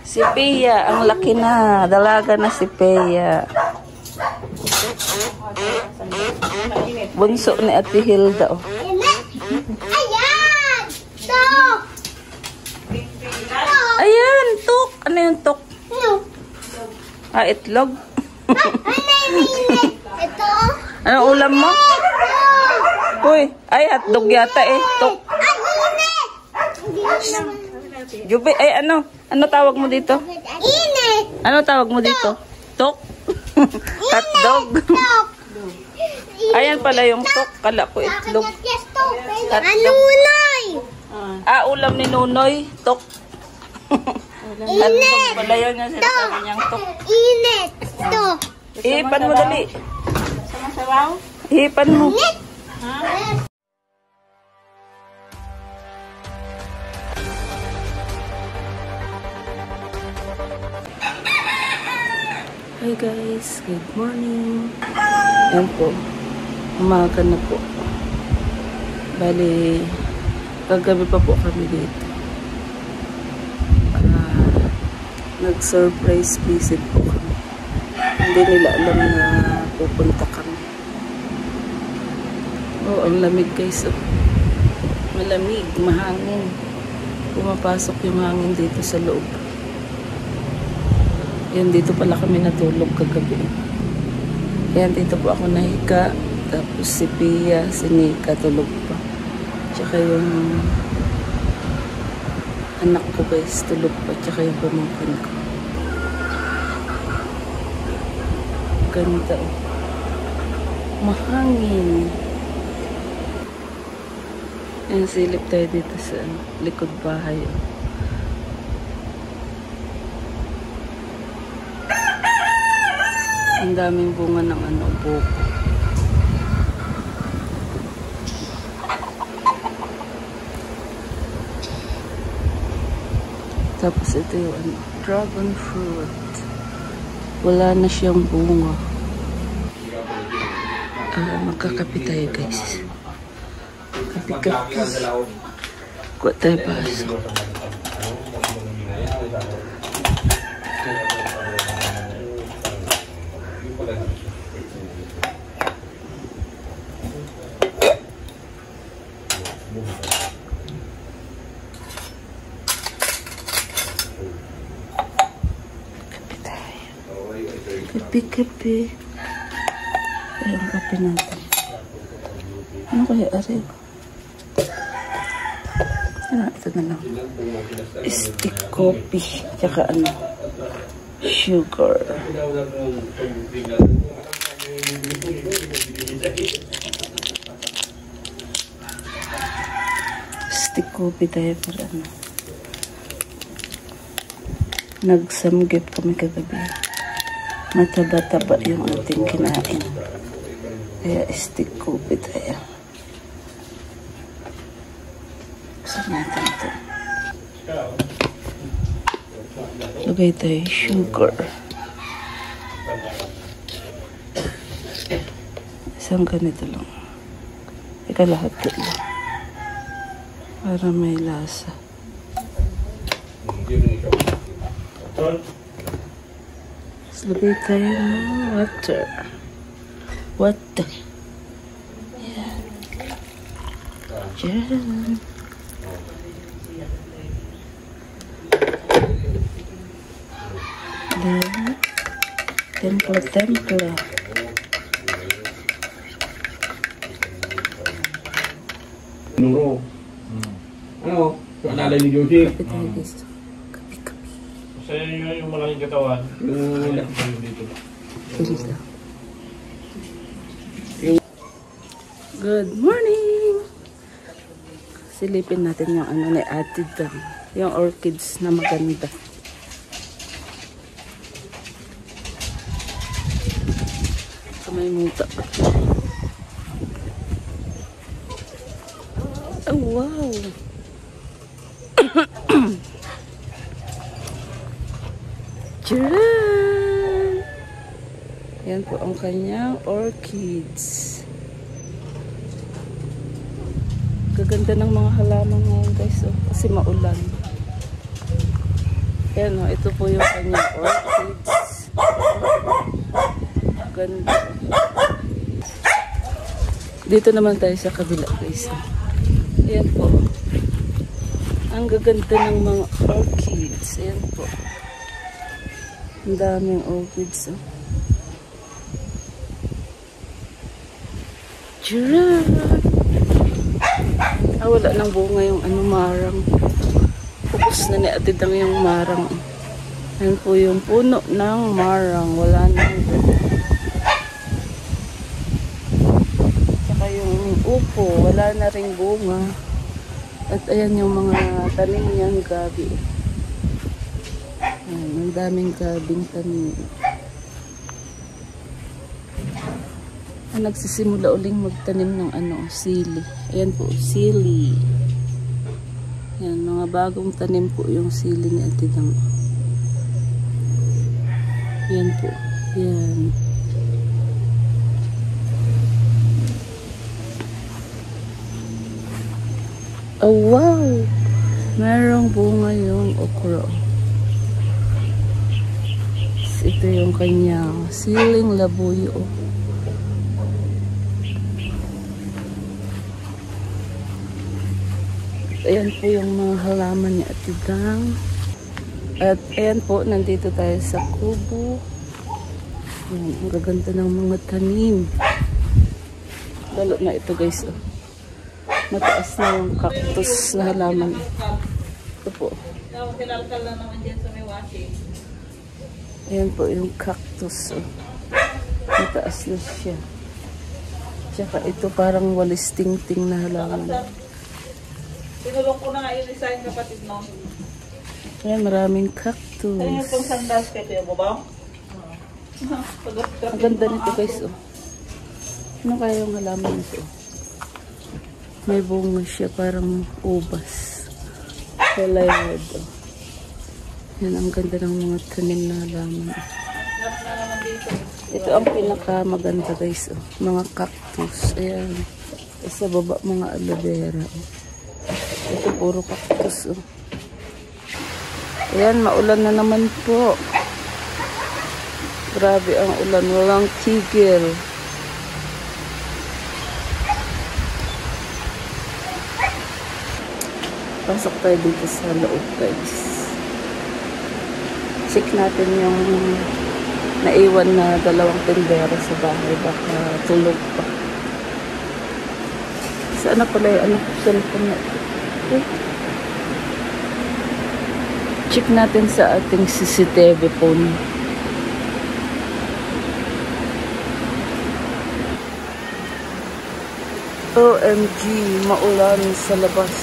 Si Pia, ang laki na. Dalaga na si Pia. Bunso ni Ate Hilda. Oh. Ayan! Tok! Ayan, tok. Ano yung tok? Ah, itlog. Ito? Anong ulam mo? Uy, ay hotdog yata eh. Tok. Ay, init! Jubi, ay ano? Ano tawag mo dito? Init! Ano tawag mo dito? Tok? Hotdog? Tok! Ayan pala yung tok. Kala ko itlog. Anunoy! Ah, ulam ni Nunoy. Tok. Hotdog pala yun yung sinasabi niyang tok. Init! Tok! Ihipan mo dali. Sama-sabaw? Ihipan mo. Init! Hi guys, good morning. Ayan po, umaga na po. Bali, kagabi pa po kami dito. Nag-surprise visit po kami. Hindi nila alam na pupunta kami. Oh, ang lamig guys. Oh. Malamig, mahangin. Pumapasok yung hangin dito sa loob. Yan, dito pala kami natulog kagabi. Yan, dito po ako nahiga. Tapos si Pia, si Nika, tulog pa. Tsaka yung anak ko guys, tulog pa. Tsaka yung pamangkin ko. Ganda. Mahangin. Yan, silip tayo dito sa likod bahay. Ang daming bunga ng buko. Tapos ito yung dragon fruit. Wala na siyang bunga. Magkakape tayo guys. Kape-kape. Kuha tayo baso. Kape-kape. Ayan ang kape natin. Ano kaya ari? Ano, ito na lang. Stick coffee. Tsaka ano? Sugar. Stick coffee tayo para ano. Nagsamgip kami kagabi. Mataba-taba yung ating kinain. Kaya stick coffee tayo. Saan natin ito? Lagay tayo sugar. Isang ganito lang. Ika lahat lang. Para may lasa. Lagay tayo ng water. Water. Yan. Diyan. Templa. Nuro. Ano? Naalala ni Josie? Kapit tayo guys. Kapi-kapi. Masaya nyo yung malaking katawan. Dito. Dito. Good morning! Silipin natin yung ano na atid lang. Yung orchids na maganda. May muta pa. Oh, wow! Tcharam! Yan po ang kanyang orchids. Gaganda ng mga halaman ngayon guys, oh, kasi maulan. Ayan o, ito po yung kanyang orchids. Ganda. Dito naman tayo sa kabila guys. Ayan po. Ang gaganda ng mga orchids. Ayan po. Ang daming orchids. Oh. Giraffe! Ah, wala nang bunga yung marang. Focus na ni Ate Dang yung marang. Ayan po yung puno ng marang. Wala nang bunga. Tsaka yung upo, wala na ring bunga. At ayan yung mga tanim niyang gabi. Ayan, ang daming gabing tanim. Nagsisimula uling magtanim ng sili. Ayan po, sili. Ayan, mga bagong tanim po yung sili ni Ate Dang. Ayan po. Ayan. Oh, wow! Merong bunga yung okra. Ito yung kanyang siling labuyo. Ayan po yung mga halaman ni Ate Dang. At ayan po, nandito tayo sa kubo. Ayan, ang gaganda ng mga tanim. Lalo na ito guys. Oh. Mataas na yung cactus na halaman. Ito po. Ayan po yung cactus. Oh. Mataas na siya. Tsaka ito parang walis ting-ting na halaman. Tinulong ko na nga yun isa yung kapatid mo. Ayan, maraming cactus. Ano yung pang sandas kay Kuya Bobang? Ang ganda nito guys. Oh. Ano kaya yung halaman nito? May bunga siya, parang ubas. Kulay red. Oh. Yan, ang ganda ng mga tanim na halaman. Ito ang pinakamaganda guys. Oh. Mga cactus. Ayan. Sa baba, mga aloe vera. Oh. Ito puro cactus. Oh. Ayan, maulan na naman po. Grabe ang ulan. Walang tigil. Pasok tayo dito sa loob guys. Check natin yung naiwan na dalawang tindera sa bahay. Baka tulog pa. Saan na pala yung cellphone na ito? Check natin sa ating CCTV phone. OMG, maulan sa labas.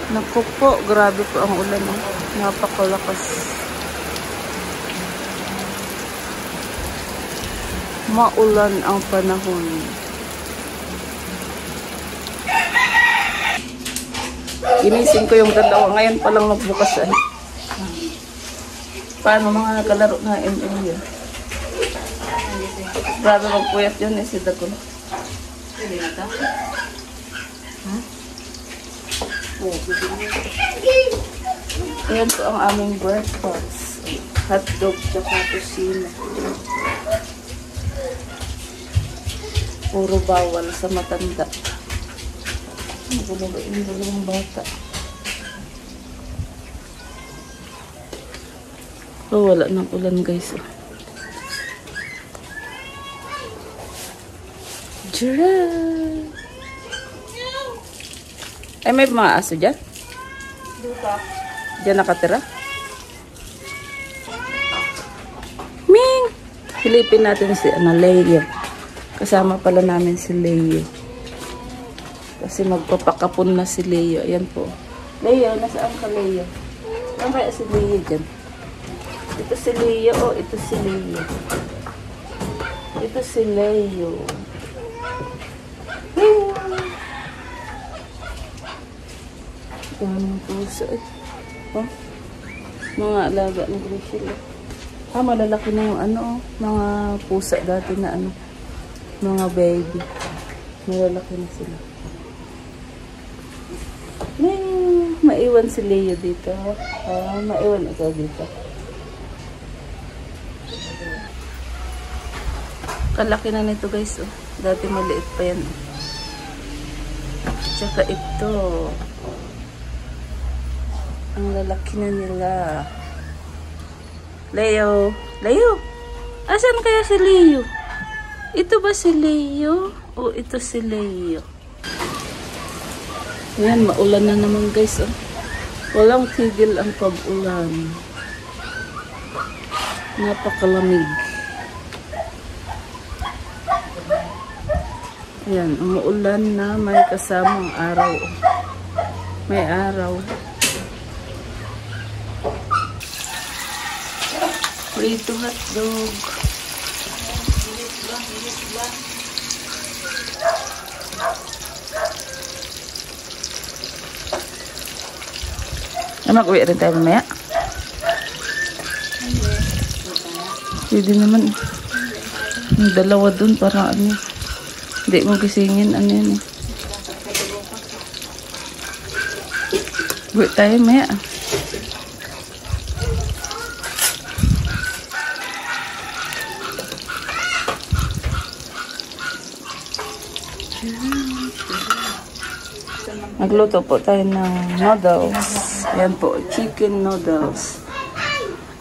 Naku po, grabe po ang ulan. Oh. Napakalakas. Maulan ang panahon. Ginising ko yung dalawa. Ngayon pa lang nagbukas. Paano mga kalaro na ML yun? Grabe magpuyat yun. Si Dagon. Hindi na ito? Ayan po ang aming breakfast. Hotdog tsaka kusina. Puro bawal sa matanda. Nagulog yung dalawang bata. Oh, wala nang ulan guys. Giraffe! Ay, may mga aso dyan? Duka. Diyan nakatira? Ming! Silipin natin si Leo. Kasama pala namin si Leo. Kasi magpapakapon na si Leo. Ayan po. Leo, nasaan ka Leo? Saan kaya si Leo dyan? Ito si Leo. Oh, ito si Leo. Ito si Leo. Daming puso eh. Oh, mga alaga ng Grishil. Ah, malalaki na yung mga pusa dati na mga baby. Malalaki na sila. Maiwan si Leo dito. Maiwan ikaw dito. Kalaki na nito guys. Oh. Dati maliit pa yan. Tsaka ito. Ang lalaki na nila. Leo. Leo. Asan kaya si Leo? Ito ba si Leo? O ito si Leo? Ayan, maulan na naman guys. Oh. Walang tigil ang pag-ulan. Napakalamig. Ayan, umuulan na may kasamang araw. May araw. Prito hotdog. Mag-uwi rin tayo mamaya? Pwede naman. Yung dalawa dun para ano. Hindi mo gisingin ano yun eh. Uwi tayo mamaya. Nagluto po tayo ng noodles. Ayan po, chicken noodles.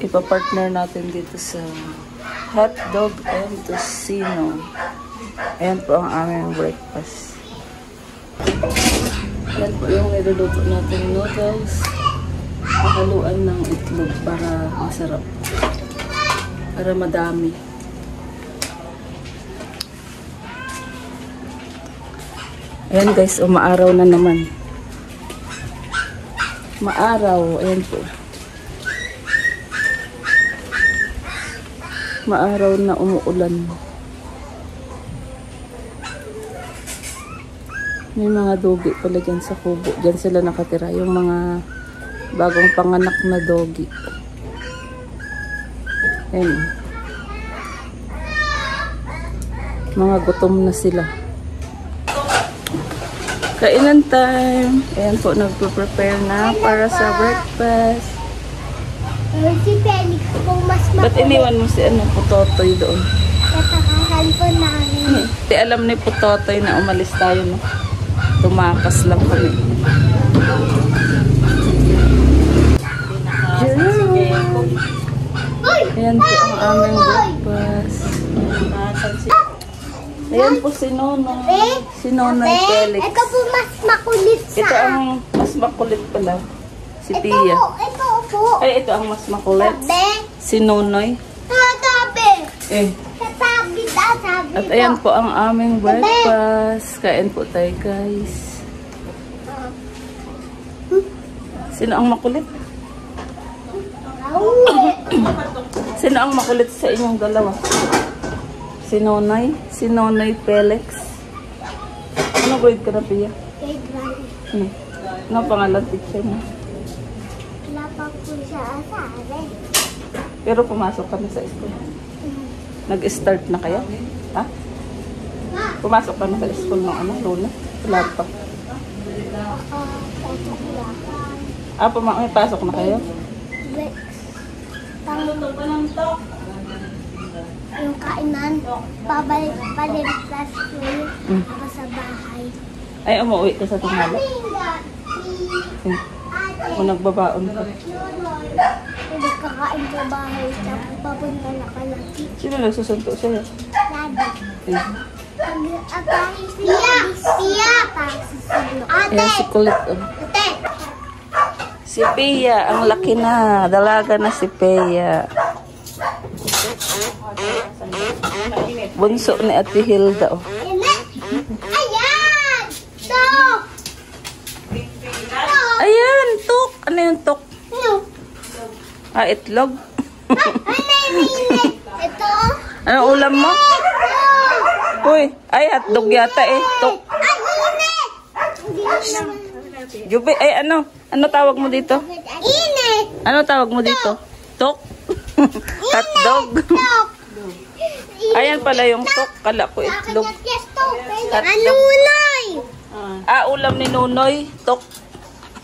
Ipa-partner natin dito sa hotdog and tocino. Ayan po ang aming breakfast. Ayan po yung niluluto natin noodles. Haluan ng itlog para masarap. Para madami. Ayan guys, umaaraw na naman. Maaraw, ayan po. Maaraw na umuulan. May mga dogi pala dyan sa kubo. Dyan sila nakatira. Yung mga bagong panganak na dogi. Ayan. Mga gutom na sila. Kainan time. Ayan po, nagpo-prepare na para sa breakfast. Si Felix kung mas Ba't iniwan mo si Putotoy doon? matakahan po namin. Di alam ni Putotoy na umalis tayo, no? Tumakas lang kami. Ayan po ang aming breakfast. Ayan po si Nonoy. Si Nonoy Felix. Ito po mas makulit sa... Ito ang mas makulit pala. Si Pia. Ito po. Ay, ito ang mas makulit. Sabi. Si Nonoy. Sabi. Eh. Sabi. At ayan po ang aming breakfast. Kain po tayo, guys. Sino ang makulit? Sino ang makulit sa inyong dalawa? Si Nonoy? Si Nonoy Felix? Ano grade ka na, Pia? Grade 1. Ano? Ano pangalan teacher mo? Wala pa po siya asabi. Pero pumasok ka na sa school. Nag-start na kayo? Ha? Pumasok ka na sa school ng ano? Luna? Wala pa. May pasok na kayo? Yung kainan, pabalik pa din sa school, ako sa bahay. Ay, umuwi ka sa tanghali? Kung nagbabaon ka. Hindi kakain sa bahay, tapos papunta na ka lang. Sino nagsusunto sa'yo? Daddy. Eh. Pia! Ate! Ayan si kulit. Oh. Ate! Si Pia, ang laki na. Dalaga na si Pia. Bunso ni Ate Hilda. Oh. Ayan! So! Ayan, tok. Ano yung tok? Ano? Ah, itlog. Ito? Anong ulam mo? Uy, ay hotdog yata eh. Tok. Ay, init! Jubi, ay ano? Ano tawag mo dito? Init! Ano tawag mo dito? Tok? Hotdog. Ayan pala yung tok. Kala ko itlog. Ano, Noy? Ah, ulam ni Nunoy. Tok.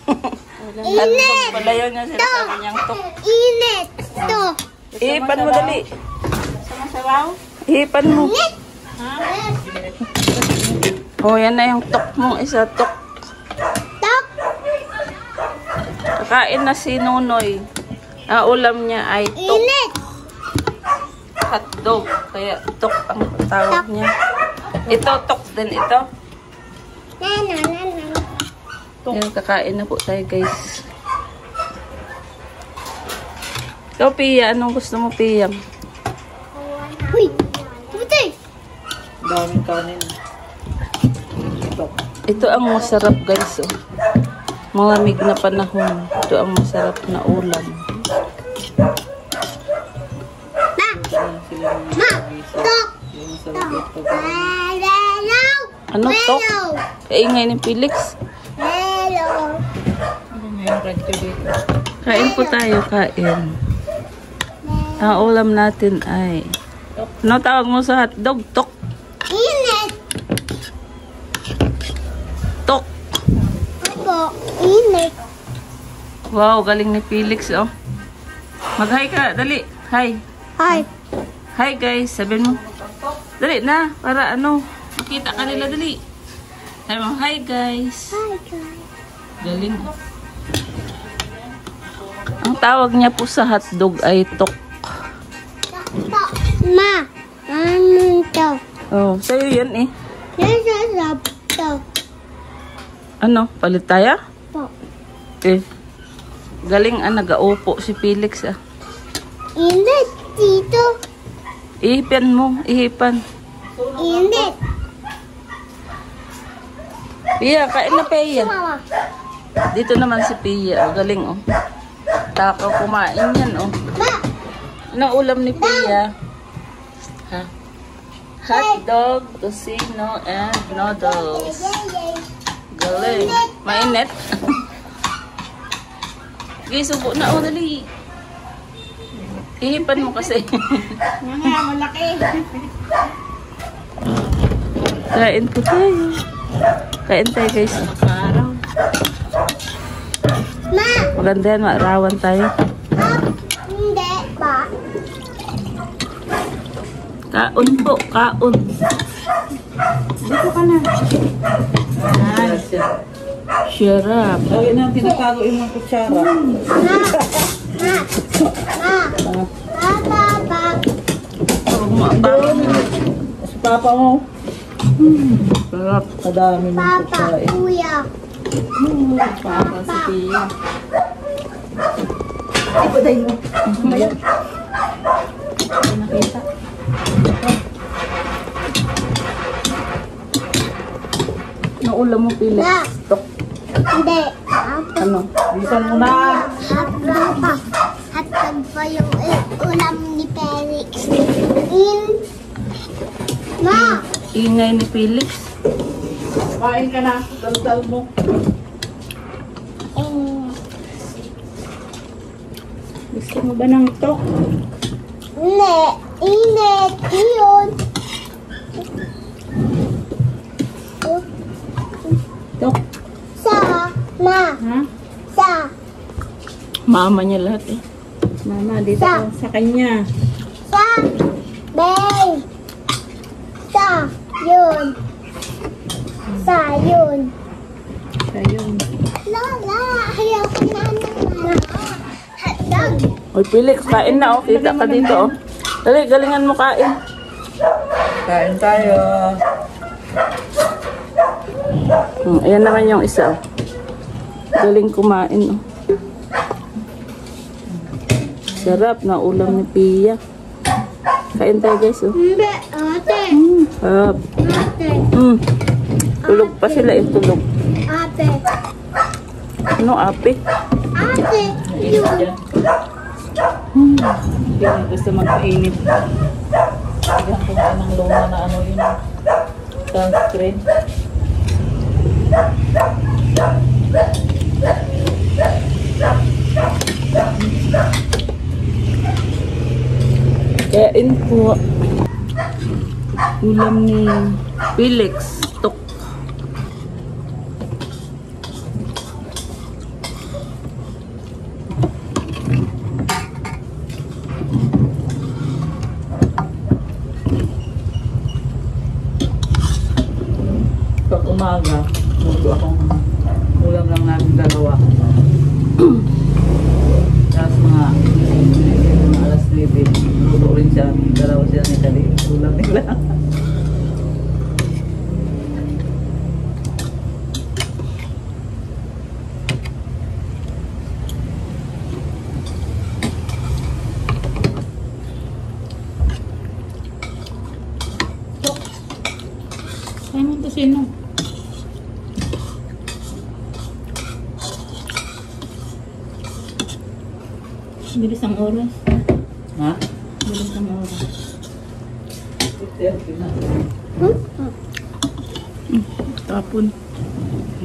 Hotdog pala yun yung sinasabi niyang tok. Init. Ito. Ihipan mo dali. Sama sabaw? Ihipan mo. Ha? Oh, yan na yung tok mong isa. Tok. Tok. Kakain na si Nonoy. Ang ulam niya ay tok. Init. Hotdog. Kaya tok ang tawag niya. Ito, tok din ito. Nana. Yan, kakain na po tayo, guys. Ikaw, Pia, anong gusto mo, Pia? Uy. Puti. Daming kanin. Ito ang masarap, guys. Oh. Malamig na panahon. Ito ang masarap na ulam. Ma. Tok. Hello. Ano, tok? Kaingay ni Felix. Hello. Ano nga yung red to dito? Kain po tayo, kain. Ang ulam natin ay... Ano tawag mo sa hotdog? Tok. Init. Tok. Ako. Init. Wow, galing ni Felix, oh. Mag-hi ka, dali. Hi. Hi. Hi, guys. Sabihin mo. Dali na, para ano, makita ka nila, dali. Sabi mo, hi, guys. Hi, guys. Galing. Ang tawag niya po sa hotdog ay tok. Ma. Ano ito? Oh, sa'yo yan eh. Nasasap ito. Ano, palit tayo? Po. Eh, galing nag-aupo si Felix ah. Init dito. Ihipan mo, ihipan. Init. Pia, kain na Pia. Mama. Dito naman si Pia, oh, galing oh. Takaw kumain yan oh. Ma. Ano ulam ni Pia? Ha? Hotdog, tocino, and noodles. Yay. Galing. Mainit. Okay, subo na. Oh, dali. Ihipan mo kasi. Nga, malaki. Kain po tayo. Kain tayo, guys. Araw. Ma. Maganda yan, maarawan tayo. Hindi pa. Kaon po, kaon. Dito ka na. Yan. Shut up. Lagi na tinatago yung mga kutsara. Ma. Papa. Si papa mo. Sarap. Kadami ng Papa. kutsara eh. Kuya. Papa si Pia. Ipaday mo. Ayan. Nakita. Ano ulam mo, Felix? Ma. Tok. Hindi. Ano? Bisan mo na. Papa. Hatag pa yung ulam ni Felix. Ma. Ingay ni Felix. Kain ka na. Dal-dal mo. Gusto mo ba ng tok? Hindi. Init. Yun. Tok. Sa. Ma. Ha? Sa. Mama niya lahat eh. Mama, dito Sa. sa kanya. Sa. Bay. Sa. Yun. Sa. Yun. Ayun. Lola. Ayaw ko na naman. Hatag. Oy, Felix, kain na oh. Kita ka dito oh. Dali, galingan mo kain. Kain tayo. Ayan naman yung isa oh. Galing kumain oh. Sarap na ulam ni Pia. Kain tayo guys oh. Hindi. Ate. Sarap. Ate. Tulog pa sila eh, tulog. Ate. Ano ape? Ate. Yun. Hindi gusto magpainit. Bigyan ko nga ng luma na ano yun. Sunscreen. Kain po. Ulam ni Felix. Tok. Luto akong ulam lang namin dalawa. Tapos mga alas 9. Luto rin siya. Dalawa siya ni Kali. Ulam nila. Ay mo to sino? Bilis ang oras. Ha? Bilis ang oras. Tapon.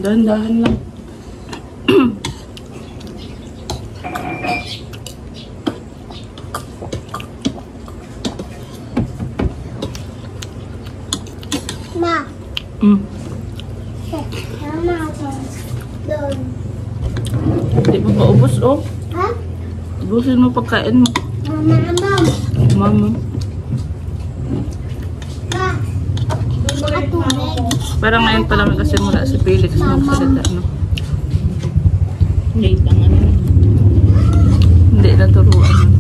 Dahan-dahan lang. Ma, sama ako doon. Hindi mo maubos, oh. Ha? Ubusin mo pagkain mo. Mama. Mama. Ma. Atubig. Parang ngayon pa naman kasi mula si Felix nagsalita, no? Late ang ano. Hindi naturuan.